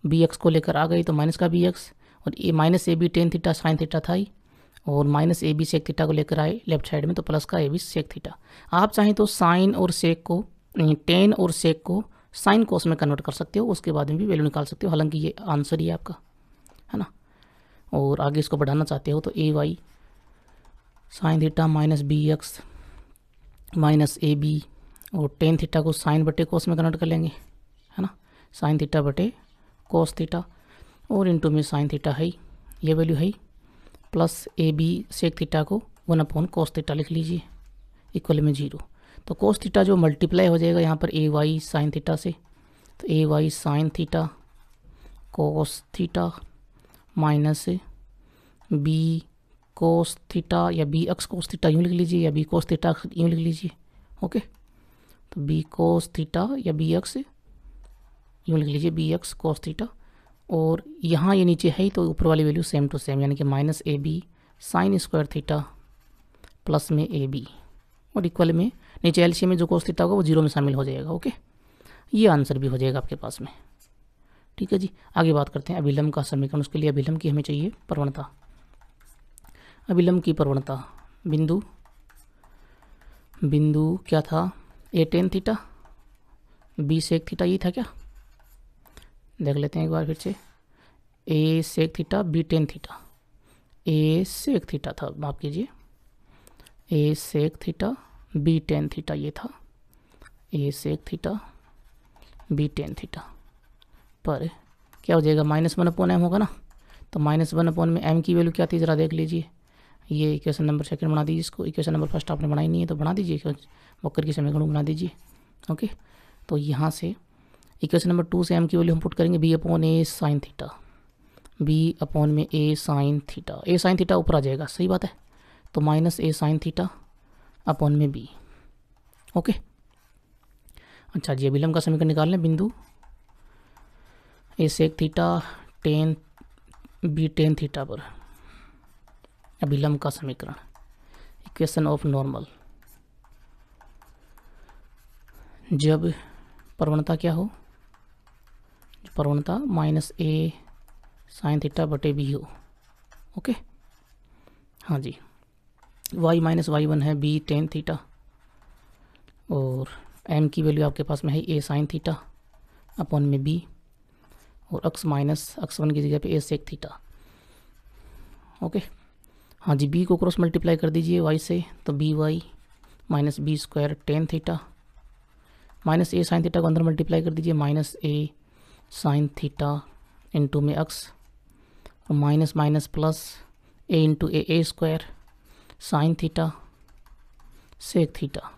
बी एक्स को लेकर आ गई तो माइनस का बी एक्स, और a minus a b tan theta sine theta था ही, और minus a b sec theta को लेकर आए लेफ्ट साइड में, तो प्लस का ए बी सेक थीटा। आप चाहें तो साइन और सेक को, टेन और सेक को साइन कोस में कन्वर्ट कर सकते हो, उसके बाद में भी वैल्यू निकाल सकते हो, हालांकि ये आंसर ही है आपका, है ना। और आगे इसको बढ़ाना चाहते हो तो a y sine theta minus b x minus a b, और टेन थीटा को साइन बटे कोस में कन्वर्ट कर लेंगे, है ना, साइन थीटा बटे कोस थीटा, और इनटू में साइन थीटा है, ये वैल्यू है, plus a b sec theta को 1 कोस थीटा लिख लीजिए इक्वल में 0। तो कोस थीटा जो मल्टीप्लाई हो जाएगा यहाँ पर ए वाई साइन थीटा से, तो a y sine theta cos theta minus b cos theta, या बी एक्स कोस थीटा यूँ लिख लीजिए, या बी कोस थीटा यूँ लिख लीजिए। ओके, तो बी कोस थीटा या बी एक्स यूँ लिख लीजिए, बी एक्स कोस थीटा, और यहाँ ये नीचे है तो ऊपर वाली वैल्यू सेम टू सेम, यानी कि minus a b sine square theta plus में ए बी, और इक्वल में नीचे एलसीएम में जो कोस थीटा होगा वो 0 में शामिल हो जाएगा। ओके, ये आंसर भी हो जाएगा आपके पास में। ठीक है जी, आगे बात करते हैं अभिलंब का समीकरण। उसके लिए अभिलंब की हमें चाहिए प्रवणता। अभिलंब की प्रवणता, बिंदु क्या था, a tan theta b sec theta, ये था क्या, देख लेते हैं एक बार फिर से। A sec theta b tan theta, a sec theta था, माफ कीजिए, a sec theta b tan theta ये था, a sec theta b tan theta, पर क्या हो जाएगा, -1/m होगा ना, तो -1/m में m की वैल्यू क्या थी ज़रा देख लीजिए। ये इक्वेशन नंबर सेकंड बना दीजिए इसको, इक्वेशन नंबर फर्स्ट आपने बनाई नहीं है तो बना दीजिए, वक्र की समीकरण बना दीजिए। ओके, तो यहाँ से इक्वेशन नंबर 2 से m की वैल्यू हम पुट करेंगे b/a sine theta, b/a sine theta, a sine theta ऊपर आ जाएगा, सही बात है, तो -a साइन थीटा अपॉन में b। ओके, अच्छा जी, अभिलंब का समीकरण निकाल लें। बिंदु a sec theta tan b tan theta पर अभिलंब का समीकरण, इक्वेशन ऑफ नॉर्मल, जब प्रवणता क्या हो, प्रवणता -a साइन थीटा बटे b हो। ओके, हाँ जी, y माइनस y1 है b टेन थीटा, और m की वैल्यू आपके पास में है a साइन थीटा अपॉन में b, और x माइनस x1 की जगह पे a सेक थीटा। ओके, हाँ जी, b को क्रॉस मल्टीप्लाई कर दीजिए y से, तो b y minus b square tan theta, minus a sine theta को अंदर मल्टीप्लाई कर दीजिए, -a साइन थीटा इंटू में x, और minus minus plus a into a square sine theta sec theta,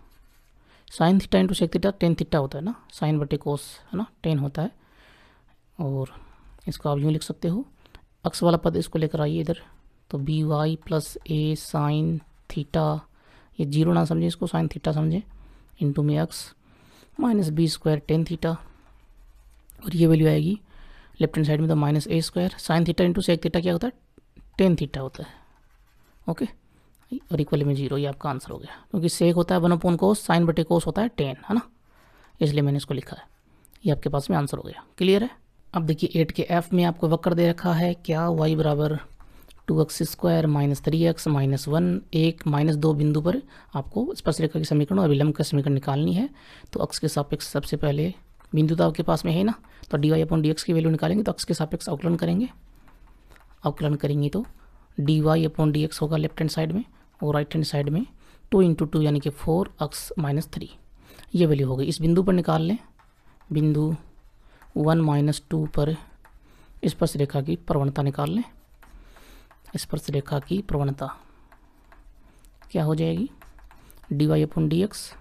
sine theta into sec theta tan theta होता है ना, sign बटे कोस है ना, टेन होता है, और इसको आप यूँ लिख सकते हो, x वाला पद इसको लेकर आइए इधर, तो b y plus a sine theta, ये 0 ना समझे, इसको साइन थीटा समझे, इंटू में x minus b square tan theta, और ये वैल्यू आएगी लेफ्ट हैंड साइड में, तो -a square sine theta into sec theta क्या होता है, टेन थीटा होता है। ओके, और इक्वल में 0, ये आपका आंसर हो गया, क्योंकि सेक होता है 1 कोस, साइन बटे कोस होता है टेन, है ना, इसलिए मैंने इसको लिखा है, ये आपके पास में आंसर हो गया। क्लियर है। अब देखिए 8 के f में आपको वक्र दे रखा है क्या, y बराबर 2x square minus 3x minus 1, 1 -2 बिंदु पर आपको स्पर्शरेखा की समीकरण और अभिलंब का समीकरण निकालनी है। तो x के सापेक्ष सबसे पहले बिंदु तो आपके पास में है ना, तो dy/dx की वैल्यू निकालेंगे, तो x के सापेक्ष अवकलन करेंगे, अवकलन करेंगे तो dy/dx होगा लेफ्ट हैंड साइड में, और राइट हैंड साइड में 2 × 2 यानी कि 4x - 3, ये वैल्यू हो गई। इस बिंदु पर निकाल लें, बिंदु 1 - 2 पर स्पर्शरेखा की प्रवणता निकाल लें। स्पर्शरेखा की प्रवणता क्या हो जाएगी, d Y upon D x,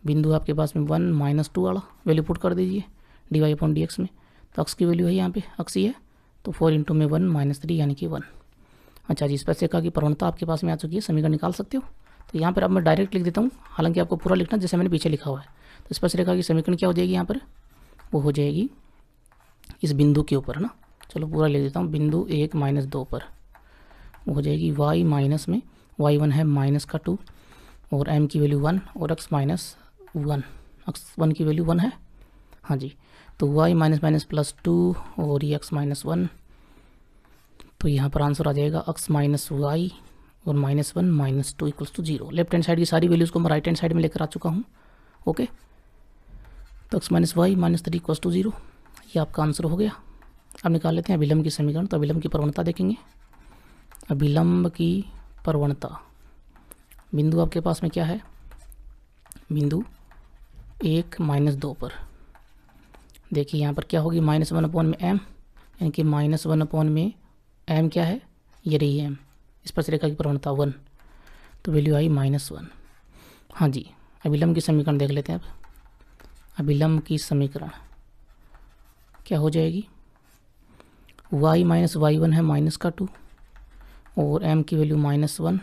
बिंदु आपके पास में 1 माइनस 2 वाला वैल्यू पुट कर दीजिए d Y upon D x में। तो अक्स की वैल्यू है यहाँ पे, अक्स ही है, तो 4 इंटू में 1 माइनस 3 यानी कि 1। अच्छा जी, स्पर्शरेखा की प्रवणता आपके पास में आ चुकी है, समीकरण निकाल सकते हो। तो यहाँ पर अब मैं डायरेक्ट लिख देता हूँ, हालांकि आपको पूरा लिखना जैसे मैंने पीछे लिखा हुआ है। तो स्पर्शरेखा की समीकरण क्या हो जाएगी यहाँ पर, वो हो जाएगी इस बिंदु के ऊपर ना, चलो पूरा लिख देता हूँ, बिंदु 1 माइनस 2 पर वो हो जाएगी y माइनस में y1 है माइनस का 2 और m की वैल्यू 1 और x माइनस 1, x 1 की वैल्यू 1 है, हाँ जी। तो y माइनस माइनस प्लस 2 और ये x माइनस 1, तो यहाँ पर आंसर आ जाएगा x माइनस वाई और minus 1 minus 2 equals to 0। Left hand side की सारी वैल्यूज़ को मैं राइट हैंड साइड में लेकर आ चुका हूँ। ओके, तो x minus Y minus 3 equals to 0, ये आपका आंसर हो गया। अब निकाल लेते हैं अभिलंब की समीकरण। तो अभिलंब की प्रवणता देखेंगे, अभिलंब की प्रवणता, बिंदु आपके पास में क्या है, बिंदु 1 माइनस 2 पर देखिए यहाँ पर क्या होगी, माइनस 1 अपॉन में m, यानी कि माइनस 1 अपॉन में m क्या है, ये रही m, स्पर्शरेखा की प्रवणता 1, तो वैल्यू आई माइनस 1। हाँ जी, अभिलंब की समीकरण देख लेते हैं। अब अभिलंब की समीकरण क्या हो जाएगी, y माइनस y1 है माइनस का 2 और m की value minus 1,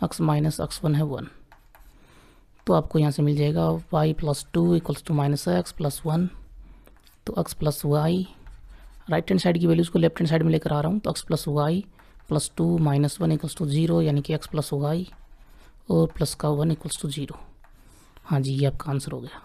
x minus x1 है 1, तो आपको यहाँ से मिल जाएगा y plus 2 equals to minus x plus 1, तो x plus y, right hand side की वैल्यूज़ को लेफ्ट हैंड साइड में लेकर आ रहा हूँ, तो x plus y plus 2 minus 1 equals to 0, यानी कि x प्लस वाई और प्लस का 1 इक्वल्स टू 0। हाँ जी, ये आपका आंसर हो गया।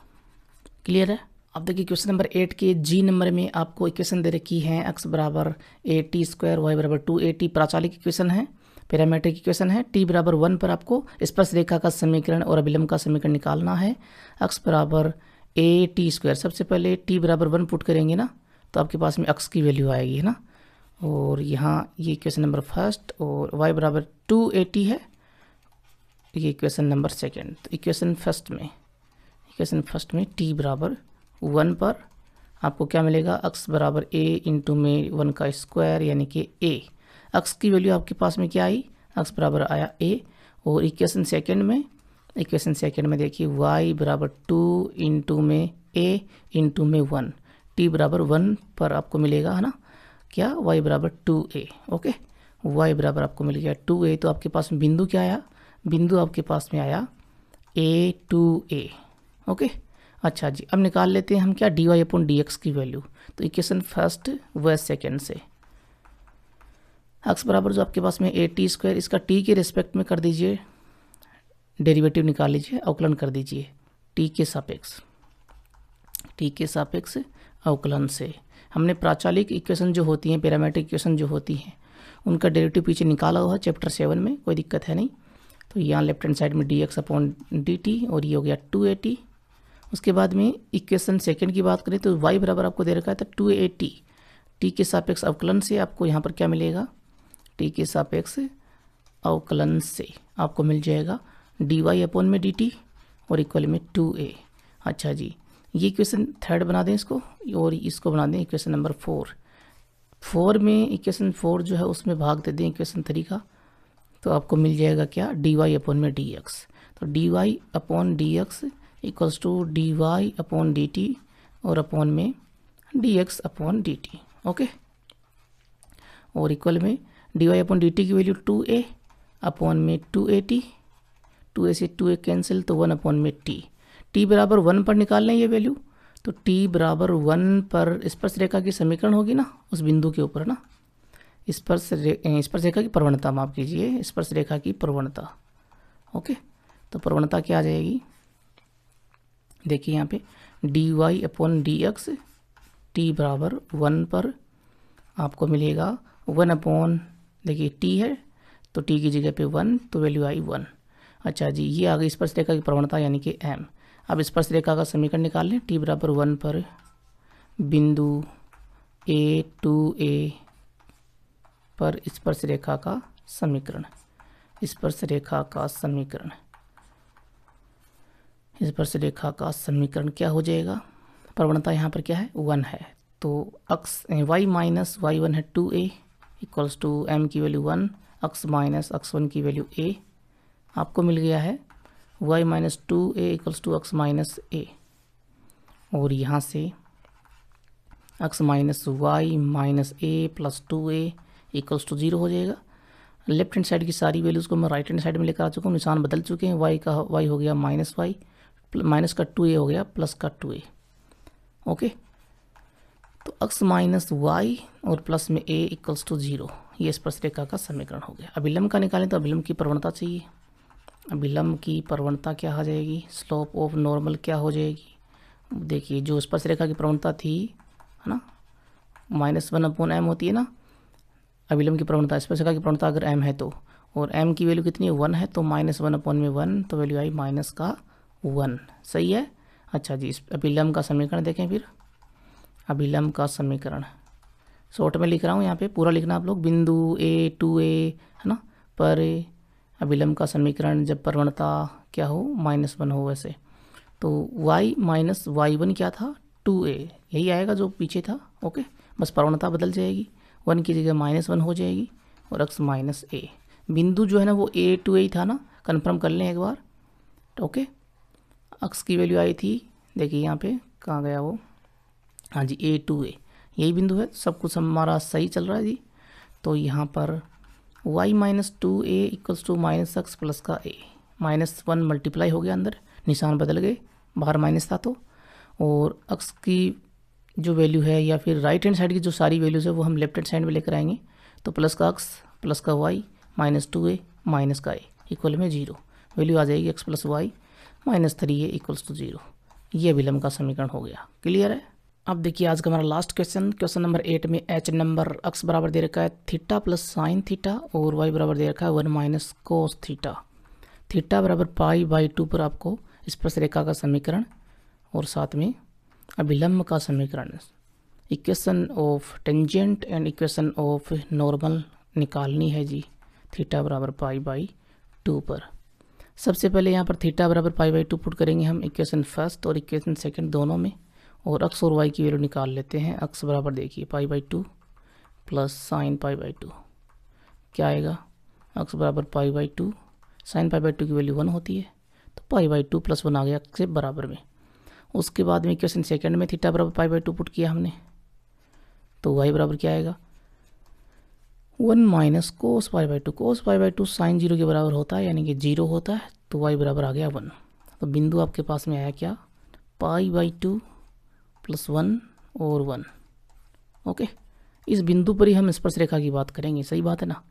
क्लियर है। अब देखिए क्वेश्चन नंबर 8 के जी नंबर में आपको इक्वेशन दे रखी है, x बराबर a_t स्क्वायर y बराबर 2a_t, प्राचालिक इक्वेशन है, पैरामीट्रिक इक्वेशन है। t बराबर 1 पर आपको स्पर्श रेखा का समीकरण और अभिलंब का समीकरण निकालना है। x बराबर a_t स्क्वायर, सबसे पहले t बराबर 1 पुट करेंगे ना, तो आपके पास में x की वैल्यू आएगी है ना, और यहाँ ये इक्वेशन नंबर फर्स्ट, और y बराबर 2a_t है, ये इक्वेशन नंबर सेकेंड। तो इक्वेशन फर्स्ट में t बराबर 1 पर आपको क्या मिलेगा, x बराबर a इंटू में 1 का स्क्वायर यानी कि a, x की वैल्यू आपके पास में क्या आई, x बराबर आया a, और इक्वेशन सेकेंड में देखिए y बराबर 2 इंटू में a इंटू में 1, t बराबर 1 पर आपको मिलेगा है ना क्या, y बराबर 2a। ओके, y बराबर आपको मिल गया 2a, तो आपके पास में बिंदु क्या आया, बिंदु आपके पास में आया a2a। ओके, अच्छा जी, अब निकाल लेते हैं हम क्या, d Y upon D x की वैल्यू। तो इक्वेशन फर्स्ट व सेकेंड से x बराबर जो आपके पास में a_t स्क्वायर, इसका t के रिस्पेक्ट में कर दीजिए, डेरिवेटिव निकाल लीजिए, अवकलन कर दीजिए t के सापेक्ष अवकलन से। हमने प्राचालिक इक्वेशन जो होती हैं, पैरामीट्रिक इक्वेशन जो होती हैं, उनका डेरिवेटिव पीछे निकाला हुआ है चैप्टर 7 में, कोई दिक्कत है नहीं। तो यहाँ लेफ्ट हैंड साइड में dx अपॉन dt और ये हो गया 2a_t। उसके बाद में इक्वेशन सेकंड की बात करें तो y बराबर आपको दे रखा है था 2a_t, t के सापेक्ष अवकलन से आपको यहाँ पर क्या मिलेगा, t के सापेक्ष अवकलन से आपको मिल जाएगा dy अपॉन में dt और इक्वल में 2a। अच्छा जी, ये इक्वेशन थर्ड बना दें इसको, और इसको बना दें इक्वेशन नंबर 4 में इक्वेशन 4 जो है उसमें भाग दे दें इक्वेशन 3 का, तो आपको मिल जाएगा क्या, dy अपॉन में dx। तो dy upon dx equals to dy upon dt और अपॉन में dx अपॉन dt। ओके, और इक्वल में dy अपॉन dt की वैल्यू 2a अपॉन में 2a_t, 2a से 2a कैंसिल, तो 1 अपॉन में t बराबर 1 पर निकाल लें ये वैल्यू, तो t बराबर 1 पर स्पर्श रेखा की समीकरण होगी ना उस बिंदु के ऊपर ना, स्पर्श रेखा की प्रवणता, माफ कीजिए, स्पर्श रेखा की प्रवणता। ओके, तो प्रवणता क्या आ जाएगी, देखिए यहाँ पे dy अपॉन dx, t बराबर 1 पर आपको मिलेगा 1 अपॉन, देखिए t है तो t की जगह पे 1, तो वैल्यू आई 1। अच्छा जी, ये आ गई स्पर्श रेखा की प्रवणता यानी कि m। अब स्पर्श रेखा का समीकरण निकाल लें, t बराबर 1 पर बिंदु a2a पर स्पर्श रेखा का समीकरण, स्पर्श रेखा का समीकरण क्या हो जाएगा, प्रवणता यहाँ पर क्या है 1 है, तो y माइनस y1 है 2a इक्वल्स टू m की वैल्यू 1, x माइनस x1 की वैल्यू a आपको मिल गया है y minus 2a equals to x minus a, और यहाँ से x minus Y minus a plus 2a equals to 0 हो जाएगा। लेफ्ट हैंड साइड की सारी वैल्यूज़ को मैं राइट हैंड साइड में लेकर आ चुका हूँ, निशान बदल चुके हैं। y हो गया माइनस वाई, माइनस का 2a हो गया प्लस का 2a। ओके, तो x माइनस वाई और प्लस में a इक्वल्स टू 0, ये स्पर्शरेखा का समीकरण हो गया। अभिलंब का निकालें तो अभिलंब की प्रवणता चाहिए। अभिलंब की प्रवणता क्या आ जाएगी, स्लोप ऑफ नॉर्मल क्या हो जाएगी। देखिए जो स्पर्शरेखा की प्रवणता थी, है ना, -1/m होती है ना अभिलंब की प्रवणता। स्पर्शरेखा की प्रवणता अगर m है तो, और m की वैल्यू कितनी है 1 है, तो -1/1, तो वैल्यू आई माइनस का 1। सही है। अच्छा जी, इस अभिलंब का समीकरण देखें फिर। अभिलंब का समीकरण शॉर्ट में लिख रहा हूँ, यहाँ पे पूरा लिखना आप लोग। बिंदु a 2a, है ना, पर अभिलंब का समीकरण जब प्रवणता क्या हो -1 हो, वैसे तो y माइनस y1 क्या था 2a, यही आएगा जो पीछे था। ओके, बस प्रवणता बदल जाएगी, 1 की जगह -1 हो जाएगी, और x माइनस a। बिंदु जो है ना वो a 2a ही था ना, कन्फर्म कर लें एक बार। तो ओके, x की वैल्यू आई थी, देखिए यहाँ पे कहाँ गया वो, हाँ जी a 2a, यही बिंदु है। सब कुछ हमारा सही चल रहा है जी। तो यहाँ पर y minus 2a equals to minus x plus का a, -1 मल्टीप्लाई हो गया, अंदर निशान बदल गए, बाहर माइनस था तो। और x की जो वैल्यू है, या फिर राइट हैंड साइड की जो सारी वैल्यूज़ है वो हम लेफ्ट हैंड साइड में लेकर आएंगे। तो प्लस का x प्लस का y माइनस 2a माइनस का a इक्वल में 0, वैल्यू आ जाएगी x plus Y minus 3a equals to 0। ये अभिलंब का समीकरण हो गया। क्लियर है। अब देखिए आज का हमारा लास्ट क्वेश्चन नंबर 8 में h नंबर x बराबर दे रखा है थीटा प्लस साइन थीटा, और y बराबर दे रखा है 1 माइनस कोस थीटा। थीटा बराबर π/2 पर आपको स्पर्शरेखा का समीकरण और साथ में अभिलंब का समीकरण, equation of tangent and equation of normal निकालनी है जी। थीटा बराबर π/2 पर सबसे पहले यहाँ पर थीटा बराबर π/2 पुट करेंगे हम इक्वेशन फर्स्ट और इक्वेशन सेकंड दोनों में, और x और y की वैल्यू निकाल लेते हैं। x बराबर देखिए π/2 प्लस साइन π/2 क्या आएगा, x बराबर π/2, साइन π/2 की वैल्यू 1 होती है, तो π/2 प्लस 1 आ गया x से बराबर में। उसके बाद में इक्वेशन सेकंड में थीटा बराबर π/2 पुट किया हमने, तो y बराबर क्या आएगा 1 माइनस कोस π/2। कोस π/2 साइन 0 के बराबर होता है, यानी कि 0 होता है, तो y बराबर आ गया 1। तो बिंदु आपके पास में आया क्या, π/2 प्लस 1 और 1। ओके, इस बिंदु पर ही हम स्पर्शरेखा की बात करेंगे, सही बात है ना।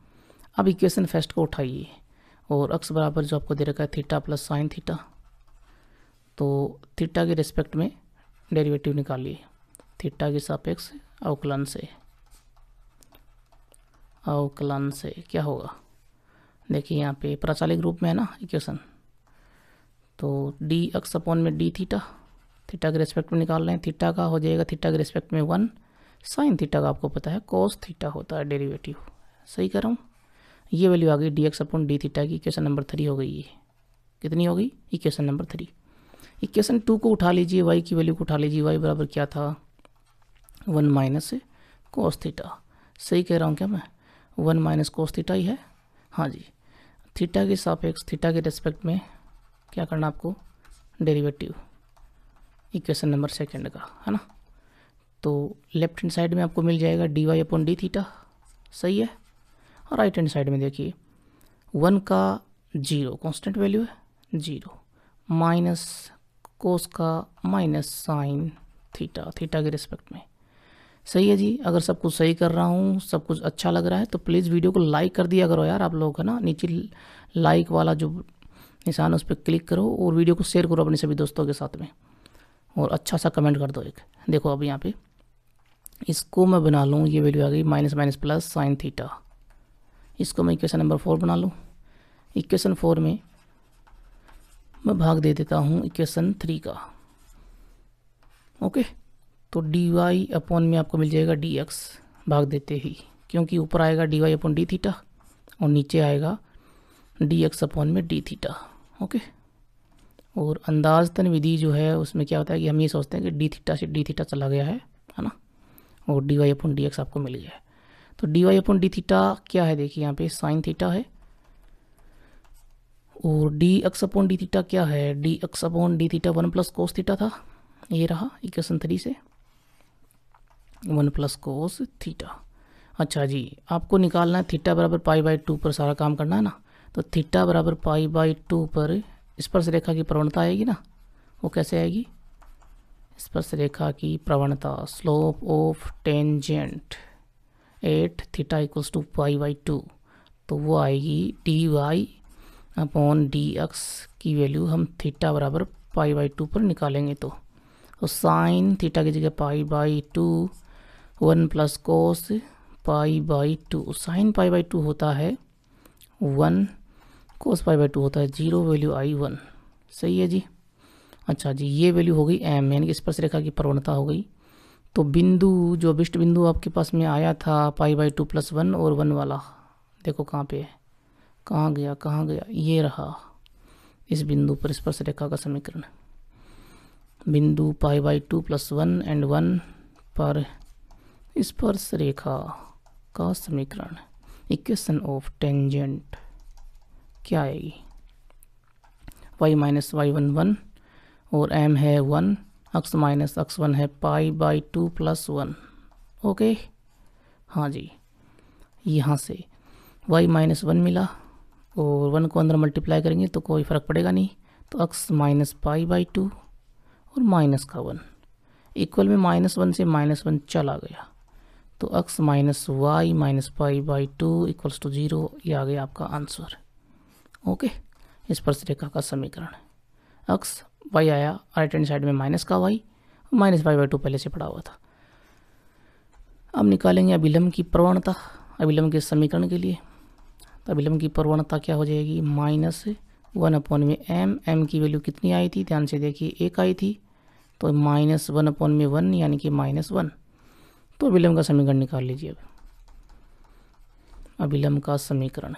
अब इक्वेशन फर्स्ट को उठाइए, और x बराबर जो आपको दे रखा है थीटा प्लस साइन थीटा, तो थीटा के रिस्पेक्ट में डेरिवेटिव निकालिए, थीटा के सापेक्ष अवकलन से क्या होगा। देखिए यहाँ पे प्राचालिक रूप में है ना इक्वेशन, तो dx अपॉन में d थीटा, थीटा के रिस्पेक्ट में निकाल रहे हैं। थीटा का हो जाएगा थीटा के रिस्पेक्ट में 1, साइन थीटा का आपको पता है कोस थीटा होता है डेरिवेटिव, सही कर रहा हूँ। ये वैल्यू आ गई dx अपॉन डी थीटा की, इक्वेशन नंबर 3 हो गई। ये कितनी हो गई, इक्वेशन नंबर 3। इक्वेशन 2 को उठा लीजिए, y की वैल्यू को उठा लीजिए, y बराबर क्या था 1 माइनस कोस थीटा। सही कह रहा हूँ क्या मैं, 1 माइनस कोस थीटा ही है, हाँ जी। थीटा के सापेक्ष थीटा के रिस्पेक्ट में क्या करना आपको, डेरिवेटिव इक्वेशन नंबर सेकंड का, है ना। तो लेफ्ट हैंड साइड में आपको मिल जाएगा dy अपॉन डी थीटा, सही है। और राइट हैंड साइड में देखिए 1 का 0 कांस्टेंट वैल्यू है 0, माइनस कोस का माइनस साइन थीटा, थीटा के रिस्पेक्ट में। सही है जी। अगर सब कुछ सही कर रहा हूँ, सब कुछ अच्छा लग रहा है, तो प्लीज़ वीडियो को लाइक कर दिया करो यार आप लोग, है ना। नीचे लाइक वाला जो निशान उस पर क्लिक करो, और वीडियो को शेयर करो अपने सभी दोस्तों के साथ में, और अच्छा सा कमेंट कर दो एक। देखो अब यहाँ पे इसको मैं बना लूँ, ये वैल्यू आ गई minus minus plus sine theta, इसको मैं इक्वेशन नंबर 4 बना लूँ। इक्वेशन 4 में मैं भाग दे देता हूँ इक्वेशन 3 का। ओके, तो dy अपॉन में आपको मिल जाएगा dx, भाग देते ही, क्योंकि ऊपर आएगा dy अपॉन डी थीटा और नीचे आएगा dx अपॉन में डी थीटा। ओके, और अंदाजतन विधि जो है उसमें क्या होता है कि हम ये सोचते हैं कि डी थीटा से डी थीटा चला गया है ना, और dy अपॉन dx आपको मिल गया है। तो dy अपॉन डी थीटा क्या है, देखिए यहाँ पे साइन थीटा है, और D x upon D theta क्या है, D x upon D theta 1 plus cos theta था, ये रहा इक्वेशन 3 से 1 प्लस कोस थीटा। अच्छा जी, आपको निकालना है थीटा बराबर पाई बाई 2 पर सारा काम करना है ना, तो थीटा बराबर पाई बाई 2 पर स्पर्श रेखा की प्रवणता आएगी ना, वो कैसे आएगी, स्पर्श रेखा की प्रवणता slope of tangent at theta equals to pi by 2, तो वो आएगी d Y upon D x की वैल्यू हम थीटा बराबर पाई बाई 2 पर निकालेंगे तो साइन थीटा की जगह पाई by 2 1 plus cos pi by 2, sine pi by 2 होता है 1, कोस पाई बाई 2 होता है 0, वैल्यू आई 1। सही है जी। अच्छा जी, ये वैल्यू हो गई एम, यानी कि स्पर्श रेखा की प्रवणता हो गई। तो बिंदु जो अभिष्ट बिंदु आपके पास में आया था पाई बाई 2 प्लस 1 और 1 वाला, देखो कहाँ पे है, कहाँ गया, ये रहा। इस बिंदु पर स्पर्श रेखा का समीकरण, बिंदु पाई बाई 2 प्लस 1 एंड 1 पर स्पर्श रेखा का समीकरण, इक्वेशन ऑफ टेंजेंट क्या आएगी, y माइनस वाई 1 1 और m है 1, x माइनस x 1 है पाई बाई 2 प्लस 1। ओके, हाँ जी, यहाँ से y माइनस 1 मिला और 1 को अंदर मल्टीप्लाई करेंगे तो कोई फ़र्क पड़ेगा नहीं, तो x माइनस पाई बाई 2 और माइनस का 1 इक्वल में -1 से -1 चला गया, तो x minus Y minus pi by 2 equals to 0, ये आ गया आपका आंसर। ओके, स्पर्श रेखा का समीकरण, x y आया राइट हैंड साइड में माइनस का y, माइनस पाई बाई 2 पहले से पड़ा हुआ था। अब निकालेंगे अभिलंब की प्रवणता अभिलंब के समीकरण के लिए, तो अभिलंब की प्रवणता क्या हो जाएगी, -1 अपॉन में m की वैल्यू कितनी आई थी, ध्यान से देखिए 1 आई थी, तो -1 अपॉन में 1 यानी कि -1। तो अभिलंब का समीकरण निकाल लीजिए। अब अभिलंब का समीकरण,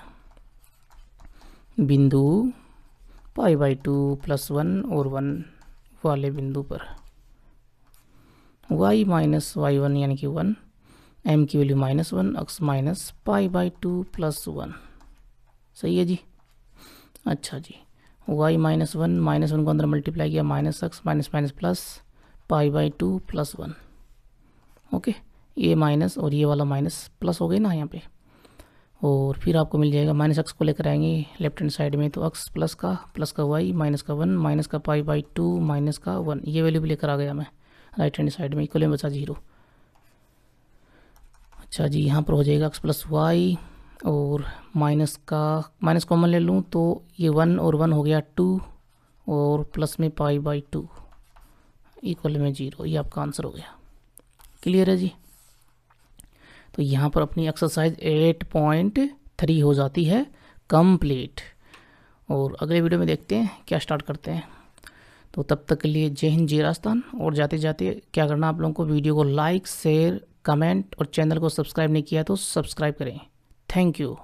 बिंदु पाई बाई 2 प्लस 1 और 1 वाले बिंदु पर y माइनस वाई 1 यानी कि 1, m की value -1, x minus pi by 2 plus 1। सही है जी। अच्छा जी, y माइनस 1 को अंदर मल्टीप्लाई किया, minus x minus minus plus pi by 2 plus 1। Okay, ये माइनस और ये वाला माइनस प्लस हो गई ना यहाँ पे, और फिर आपको मिल जाएगा माइनस एक्स को लेकर आएंगे लेफ्ट हैंड साइड में, तो एक्स प्लस का वाई माइनस का 1 माइनस का पाई बाई 2 माइनस का 1, ये वैल्यू भी लेकर आ गया मैं राइट हैंड साइड में, इक्वल में बचा 0। अच्छा जी, यहाँ पर हो जाएगा एक्स प्लस वाई और माइनस कॉमन ले लूँ तो ये 1 और 1 हो गया 2 और प्लस में पाई बाई 2 इक्वल में 0, ये आपका आंसर हो गया। क्लियर है जी। तो यहाँ पर अपनी एक्सरसाइज 8.3 हो जाती है कंप्लीट, और अगले वीडियो में देखते हैं क्या स्टार्ट करते हैं। तो तब तक के लिए जय हिंद जय राजस्थान, और जाते जाते क्या करना आप लोगों को, वीडियो को लाइक शेयर कमेंट और चैनल को सब्सक्राइब नहीं किया तो सब्सक्राइब करें। Thank you.